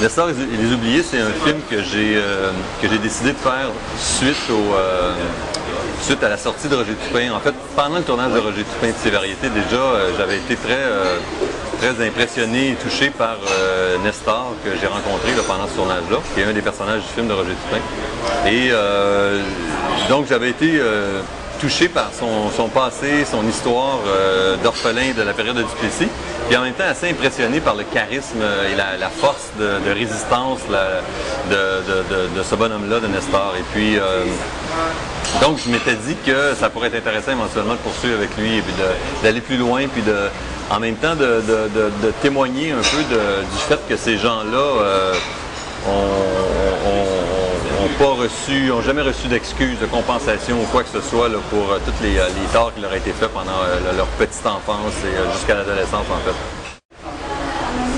Nestor et les Oubliés, c'est un film que j'ai décidé de faire suite à la sortie de Roger Tupin. En fait, pendant le tournage de Roger Tupin de ses variétés, déjà, j'avais été très impressionné et touché par Nestor, que j'ai rencontré là, pendant ce tournage-là, qui est un des personnages du film de Roger Tupin. Et donc, j'avais été touché par son passé, son histoire d'orphelin de la période de Duplessis, puis en même temps assez impressionné par le charisme et la force de résistance de ce bonhomme-là, de Nestor. Et puis, donc je m'étais dit que ça pourrait être intéressant éventuellement de poursuivre avec lui et puis d'aller plus loin, puis en même temps de témoigner un peu du fait que ces gens-là n'ont jamais reçu d'excuses, de compensation ou quoi que ce soit là, pour tous les torts qui leur ont été faits pendant leur petite enfance et jusqu'à l'adolescence en fait.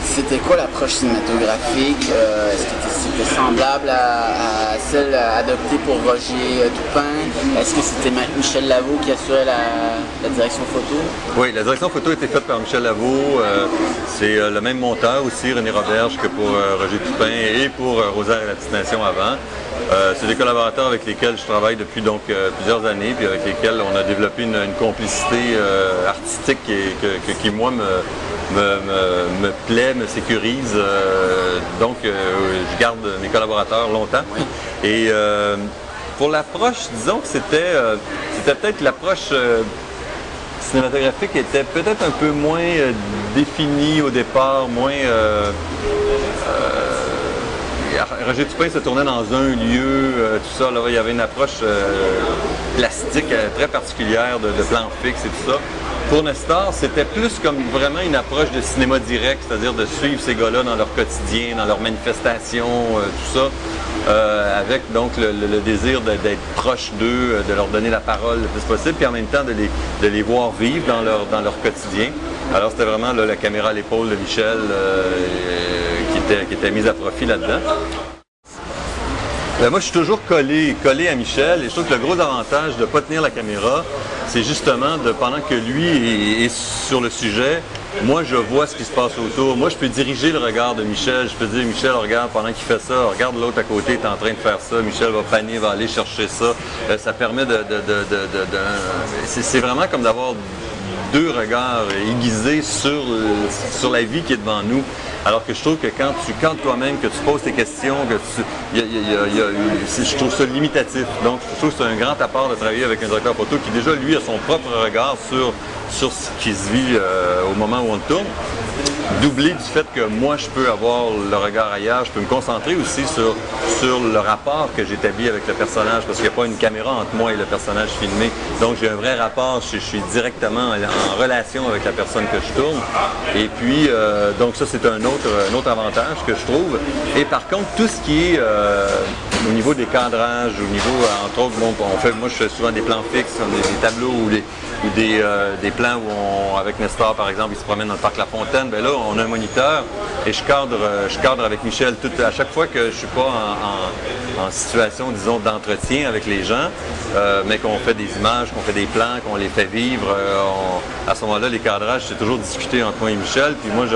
C'était quoi l'approche cinématographique? Est-ce que c'était semblable à celle adoptée pour Roger Tupin? Est-ce que c'était Michel Lavaux qui assurait la direction photo? Oui, la direction photo a été faite par Michel Lavaux. C'est le même monteur aussi, René Roberge, que pour Roger Tupin et pour Rosaire et la Petite Nation avant. C'est des collaborateurs avec lesquels je travaille depuis donc plusieurs années, puis avec lesquels on a développé une complicité artistique qui moi, me plaît, me sécurise. Donc, je garde mes collaborateurs longtemps. Et pour l'approche, disons que c'était peut-être l'approche cinématographique était peut-être un peu moins définie au départ, moins... Roger Tupin se tournait dans un lieu, tout ça. Là, il y avait une approche plastique très particulière de plan fixe et tout ça. Pour Nestor, c'était plus comme vraiment une approche de cinéma direct, c'est-à-dire de suivre ces gars-là dans leur quotidien, dans leurs manifestations, tout ça, avec donc le désir d'être proche d'eux, de leur donner la parole le plus possible, puis en même temps de les voir vivre dans leur quotidien. Alors c'était vraiment là, la caméra à l'épaule de Michel qui était mise à profit là-dedans. Moi, je suis toujours collé à Michel et je trouve que le gros avantage de ne pas tenir la caméra, c'est justement pendant que lui est sur le sujet, moi, je vois ce qui se passe autour. Moi, je peux diriger le regard de Michel. Je peux dire, Michel, regarde, pendant qu'il fait ça, regarde l'autre à côté, est en train de faire ça. Michel va paner, va aller chercher ça. Ça permet c'est vraiment comme d'avoir deux regards aiguisés sur la vie qui est devant nous. Alors que je trouve que quand tu cadres toi-même, que tu poses tes questions, je trouve ça limitatif. Donc, je trouve que c'est un grand apport de travailler avec un directeur photo qui déjà, lui, a son propre regard sur ce qui se vit au moment où on tourne. Doublé du fait que moi, je peux avoir le regard ailleurs, je peux me concentrer aussi sur le rapport que j'établis avec le personnage, parce qu'il n'y a pas une caméra entre moi et le personnage filmé. Donc, j'ai un vrai rapport, je suis directement en relation avec la personne que je tourne. Et puis, donc ça, c'est un autre avantage que je trouve. Et par contre, tout ce qui est au niveau des cadrages, au niveau, entre autres, bon, moi, je fais souvent des plans fixes, des tableaux ou des plans où avec Nestor, par exemple, il se promène dans le parc La Fontaine. Bien là, on a un moniteur et je cadre avec Michel à chaque fois que je ne suis pas en situation, disons, d'entretien avec les gens, mais qu'on fait des images, qu'on fait des plans, qu'on les fait vivre. À ce moment-là, les cadrages, c'est toujours discuté entre moi et Michel. Puis moi,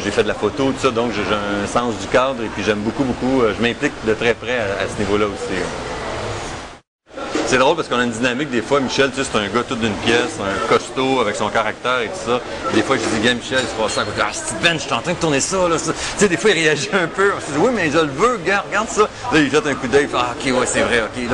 j'ai fait de la photo, tout ça, donc j'ai un sens du cadre et puis j'aime beaucoup, je m'implique de très près à ce niveau-là aussi. C'est drôle parce qu'on a une dynamique des fois. Michel, tu sais, c'est un gars tout d'une pièce, un costaud avec son caractère et tout ça. Des fois, je dis, gars, Michel, il se passe ça à côté. Ah, Steve Ben, je suis en train de tourner ça, là. Tu sais, des fois, il réagit un peu. On se dit, oui, mais je le veux, regarde ça. Là, il jette un coup d'œil, il fait, ah, ok, ouais, c'est vrai, ok.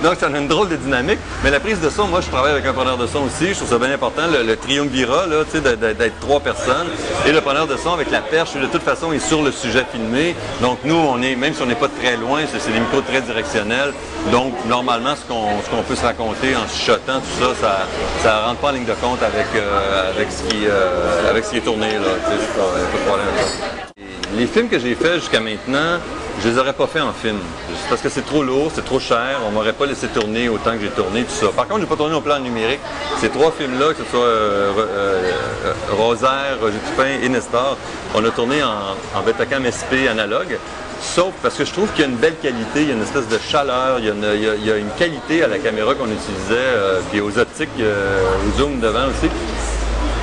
Donc, ça a une drôle de dynamique. Mais la prise de son, moi, je travaille avec un preneur de son aussi. Je trouve ça bien important, le triumvirat, là, tu sais, d'être trois personnes. Et le preneur de son avec la perche, de toute façon, est sur le sujet filmé. Donc, nous, même si on n'est pas très loin, c'est des micros très directionnels. Donc, normalement, ce qu'on peut se raconter en chuchotant, tout ça, ça rentre pas en ligne de compte avec ce qui est tourné, là. Tu sais, pas de problème avec ça. Les films que j'ai faits jusqu'à maintenant, je les aurais pas faits en film. Parce que c'est trop lourd, c'est trop cher, on m'aurait pas laissé tourner autant que j'ai tourné, tout ça. Par contre, j'ai pas tourné au plan numérique. Ces trois films-là, que ce soit Rosaire, Roger Tupin et Nestor, on a tourné en Betacam SP analogue. Sauf parce que je trouve qu'il y a une belle qualité, il y a une espèce de chaleur, il y a une qualité à la caméra qu'on utilisait, puis aux optiques, au zoom devant aussi.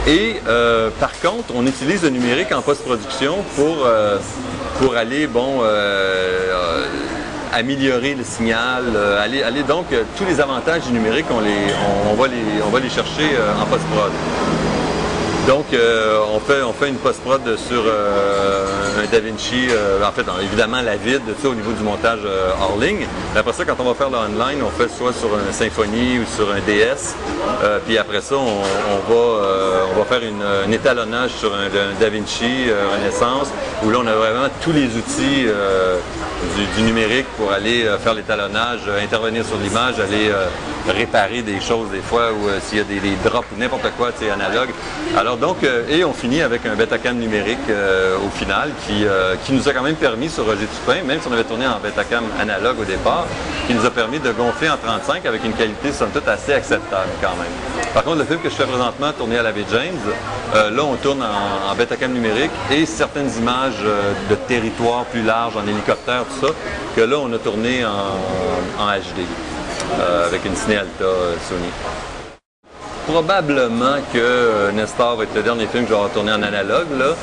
Et par contre, on utilise le numérique en post-production pour aller, bon, améliorer le signal, aller donc, tous les avantages du numérique, on va les chercher en post-prod. Donc, on fait une post-prod sur un DaVinci, en fait, évidemment, la vide, au niveau du montage hors ligne. Mais après ça, quand on va faire le online, on fait soit sur un Symfony ou sur un DS. Puis après ça, on va faire un étalonnage sur un DaVinci Renaissance, où là, on a vraiment tous les outils du numérique pour aller faire l'étalonnage, intervenir sur l'image, aller réparer des choses des fois, ou s'il y a des drops ou n'importe quoi, analogue. Alors donc, et on finit avec un Betacam numérique au final qui nous a quand même permis sur Roger Tupin, même si on avait tourné en Betacam analogue au départ, qui nous a permis de gonfler en 35 avec une qualité somme toute assez acceptable quand même. Par contre, le film que je fais présentement, tourné à la baie James, là on tourne en Betacam numérique et certaines images de territoire plus large, en hélicoptère, tout ça, que là on a tourné en HD avec une Ciné Alta Sony. Probablement que Nestor va être le dernier film que je vais retourner en analogue. Là.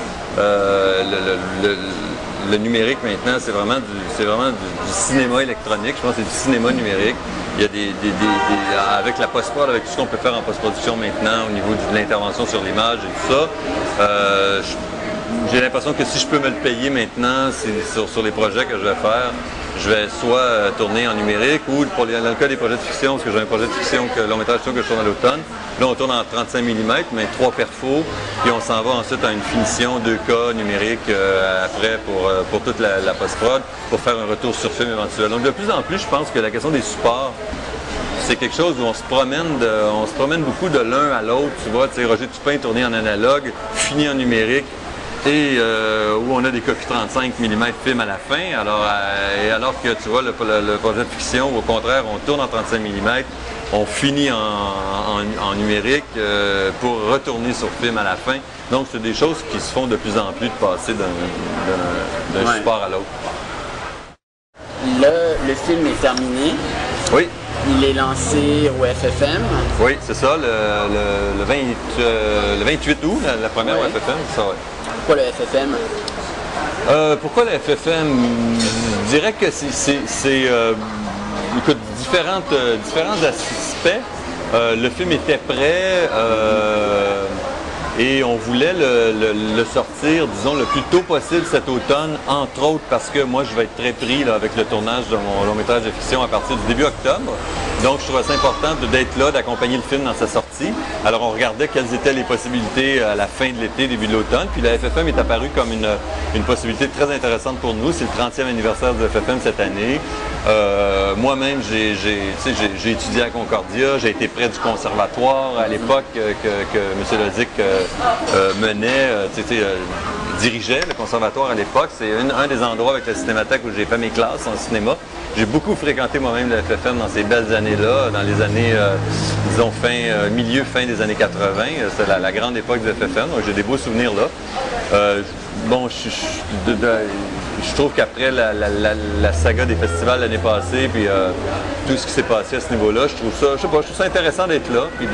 Le numérique maintenant, c'est vraiment du cinéma électronique. Je pense que c'est du cinéma numérique. Il y a avec la post-prod, avec tout ce qu'on peut faire en post-production maintenant au niveau de l'intervention sur l'image et tout ça, j'ai l'impression que si je peux me le payer maintenant sur les projets que je vais faire, je vais soit tourner en numérique ou dans le cas des projets de fiction, parce que j'ai un projet de fiction, long métrage que je tourne à l'automne. Là, on tourne en 35 mm, mais 3 perfos, puis on s'en va ensuite à une finition 2K numérique après pour toute la post-prod, pour faire un retour sur film éventuel. Donc de plus en plus, je pense que la question des supports, c'est quelque chose où on se promène beaucoup de l'un à l'autre. Tu vois, Roger Tupin tourné en analogue, fini en numérique, et où on a des copies 35 mm film à la fin, alors que tu vois le projet de fiction, au contraire, on tourne en 35 mm, on finit en numérique pour retourner sur film à la fin. Donc c'est des choses qui se font de plus en plus de passer d'un support à l'autre. Le film est terminé. Oui. Il est lancé au FFM. Oui, c'est ça, le 28 août, la première au FFM, c'est ça, oui. Pourquoi le FFM? Pourquoi le FFM? Je dirais que c'est écoute, différents aspects. Le film était prêt et on voulait le sortir, disons, le plus tôt possible cet automne, entre autres parce que moi, je vais être très pris là, avec le tournage de mon long métrage de fiction à partir du début octobre. Donc, je trouvais ça important d'être là, d'accompagner le film dans sa sortie. Alors, on regardait quelles étaient les possibilités à la fin de l'été, début de l'automne. Puis, la FFM est apparue comme une possibilité très intéressante pour nous. C'est le 30e anniversaire de FFM cette année. Moi-même, j'ai étudié à Concordia. J'ai été près du conservatoire à l'époque que M. Lozic menait, dirigeait le conservatoire à l'époque. C'est un des endroits avec la Cinémathèque où j'ai fait mes classes en cinéma. J'ai beaucoup fréquenté moi-même le FFM dans ces belles années-là, dans les années, disons, fin des années 80. C'est la grande époque du FFM, donc j'ai des beaux souvenirs là. Bon, je trouve qu'après la saga des festivals l'année passée, puis tout ce qui s'est passé à ce niveau-là, je trouve ça intéressant d'être là, puis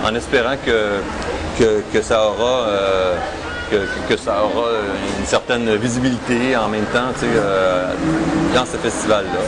en espérant que ça aura une certaine visibilité en même temps, dans ce festival-là.